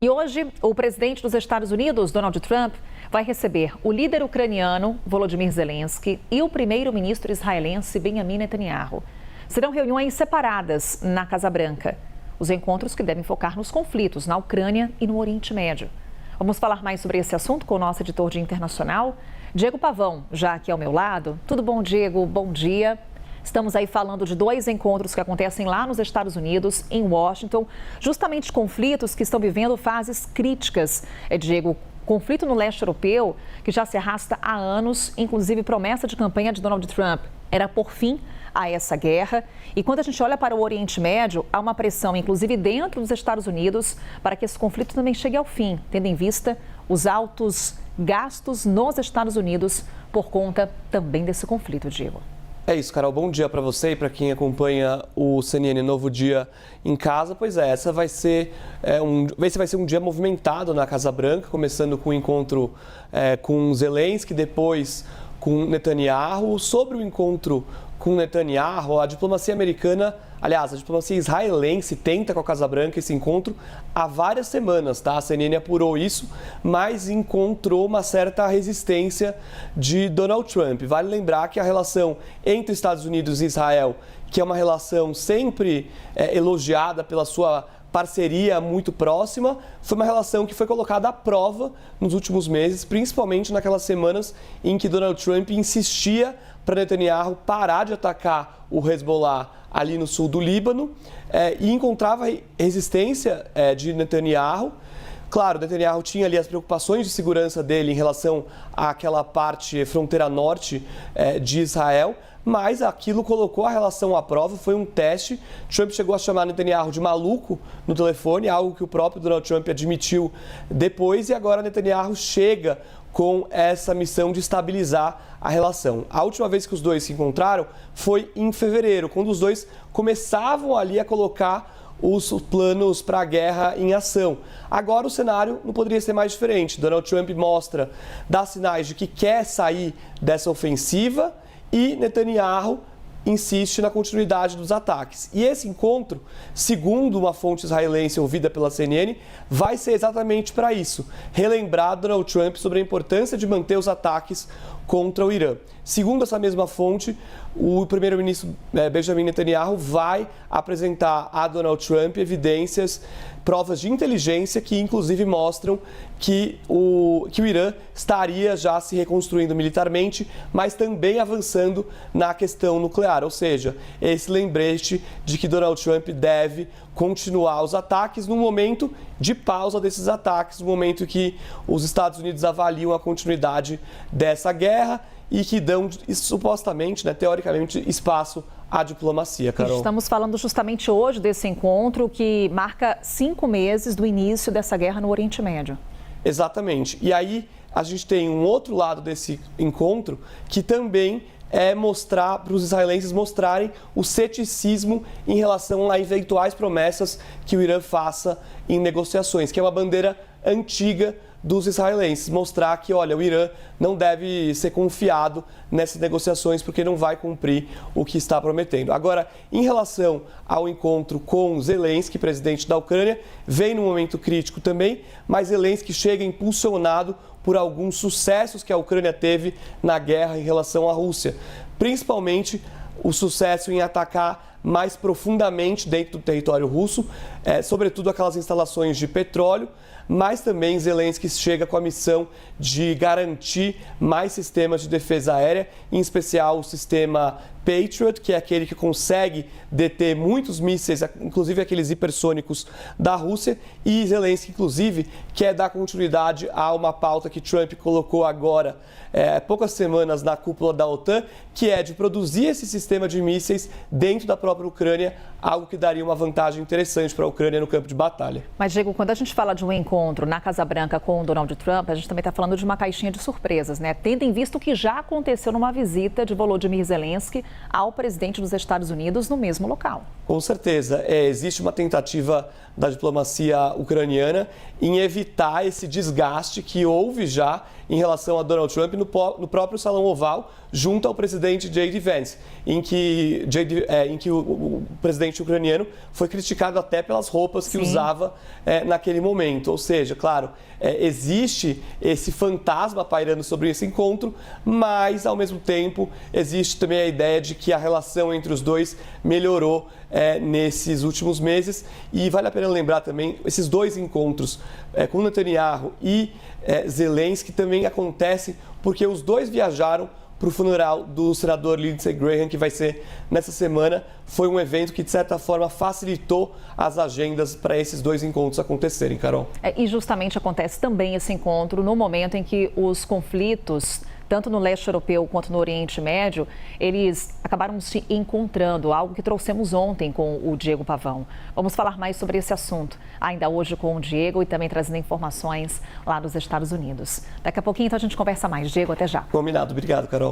E hoje, o presidente dos Estados Unidos, Donald Trump, vai receber o líder ucraniano, Volodymyr Zelensky, e o primeiro-ministro israelense, Benjamin Netanyahu. Serão reuniões separadas na Casa Branca. Os encontros que devem focar nos conflitos na Ucrânia e no Oriente Médio. Vamos falar mais sobre esse assunto com o nosso editor de internacional, Diego Pavão, já aqui ao meu lado. Tudo bom, Diego? Bom dia. Estamos aí falando de dois encontros que acontecem lá nos Estados Unidos, em Washington, justamente conflitos que estão vivendo fases críticas. Diego, conflito no leste europeu que já se arrasta há anos, inclusive promessa de campanha de Donald Trump era pôr fim a essa guerra. E quando a gente olha para o Oriente Médio, há uma pressão, inclusive dentro dos Estados Unidos, para que esse conflito também chegue ao fim, tendo em vista os altos gastos nos Estados Unidos por conta também desse conflito, Diego. É isso, Carol. Bom dia para você e para quem acompanha o CNN Novo Dia em casa. Pois é, esse vai ser um dia movimentado na Casa Branca, começando com o encontro com Zelensky, depois com Netanyahu. Sobre o encontro com Netanyahu, a diplomacia americana, aliás, a diplomacia israelense tenta com a Casa Branca esse encontro há várias semanas, tá? A CNN apurou isso, mas encontrou uma certa resistência de Donald Trump. Vale lembrar que a relação entre Estados Unidos e Israel, que é uma relação sempre elogiada pela sua parceria muito próxima, foi uma relação que foi colocada à prova nos últimos meses, principalmente naquelas semanas em que Donald Trump insistia para Netanyahu parar de atacar o Hezbollah ali no sul do Líbano e encontrava resistência de Netanyahu. Claro, Netanyahu tinha ali as preocupações de segurança dele em relação àquela parte fronteira norte de Israel, mas aquilo colocou a relação à prova, foi um teste. Trump chegou a chamar Netanyahu de maluco no telefone, algo que o próprio Donald Trump admitiu depois, e agora Netanyahu chega com essa missão de estabilizar a relação. A última vez que os dois se encontraram foi em fevereiro, quando os dois começavam ali a colocar os planos para a guerra em ação. Agora o cenário não poderia ser mais diferente. Donald Trump dá sinais de que quer sair dessa ofensiva e Netanyahu insiste na continuidade dos ataques. E esse encontro, segundo uma fonte israelense ouvida pela CNN, vai ser exatamente para isso, relembrar Donald Trump sobre a importância de manter os ataques contra o Irã. Segundo essa mesma fonte, o primeiro-ministro Benjamin Netanyahu vai apresentar a Donald Trump evidências, provas de inteligência que inclusive mostram que o Irã estaria já se reconstruindo militarmente, mas também avançando na questão nuclear, ou seja, esse lembrete de que Donald Trump deve continuar os ataques no momento de pausa desses ataques, no momento que os Estados Unidos avaliam a continuidade dessa guerra e que dão, supostamente, teoricamente, espaço à diplomacia, Carol. Estamos falando justamente hoje desse encontro que marca 5 meses do início dessa guerra no Oriente Médio. Exatamente. E aí a gente tem um outro lado desse encontro que também é mostrar para os israelenses mostrarem o ceticismo em relação a eventuais promessas que o Irã faça em negociações, que é uma bandeira antiga dos israelenses, mostrar que, olha, o Irã não deve ser confiado nessas negociações porque não vai cumprir o que está prometendo. Agora, em relação ao encontro com Zelensky, presidente da Ucrânia, vem num momento crítico também, mas Zelensky chega impulsionado por alguns sucessos que a Ucrânia teve na guerra em relação à Rússia, principalmente o sucesso em atacar mais profundamente dentro do território russo, sobretudo aquelas instalações de petróleo, mas também Zelensky chega com a missão de garantir mais sistemas de defesa aérea, em especial o sistema Patriot, que é aquele que consegue deter muitos mísseis, inclusive aqueles hipersônicos da Rússia, e Zelensky, inclusive, quer dar continuidade a uma pauta que Trump colocou agora, poucas semanas na cúpula da OTAN, que é de produzir esse sistema de mísseis dentro da própria Ucrânia, algo que daria uma vantagem interessante para a Ucrânia no campo de batalha. Mas, Diego, quando a gente fala de um encontro na Casa Branca com o Donald Trump, a gente também está falando de uma caixinha de surpresas, né? Tendo em vista o que já aconteceu numa visita de Volodymyr Zelensky ao presidente dos Estados Unidos no mesmo local. Com certeza. Existe uma tentativa da diplomacia ucraniana em evitar esse desgaste que houve já em relação a Donald Trump no próprio Salão Oval, junto ao presidente J.D. Vance, em que o presidente ucraniano foi criticado até pelas roupas que usava naquele momento. Ou seja, claro, existe esse fantasma pairando sobre esse encontro, mas, ao mesmo tempo, existe também a ideia de que a relação entre os dois melhorou nesses últimos meses. E vale a pena lembrar também, esses dois encontros com Netanyahu e Zelensky também acontecem porque os dois viajaram para o funeral do senador Lindsey Graham, que vai ser nessa semana. Foi um evento que, de certa forma, facilitou as agendas para esses dois encontros acontecerem, Carol. E justamente acontece também esse encontro no momento em que os conflitos, tanto no leste europeu quanto no Oriente Médio, eles acabaram se encontrando, algo que trouxemos ontem com o Diego Pavão. Vamos falar mais sobre esse assunto, ainda hoje com o Diego e também trazendo informações lá dos Estados Unidos. Daqui a pouquinho então a gente conversa mais. Diego, até já. Combinado. Obrigado, Carol.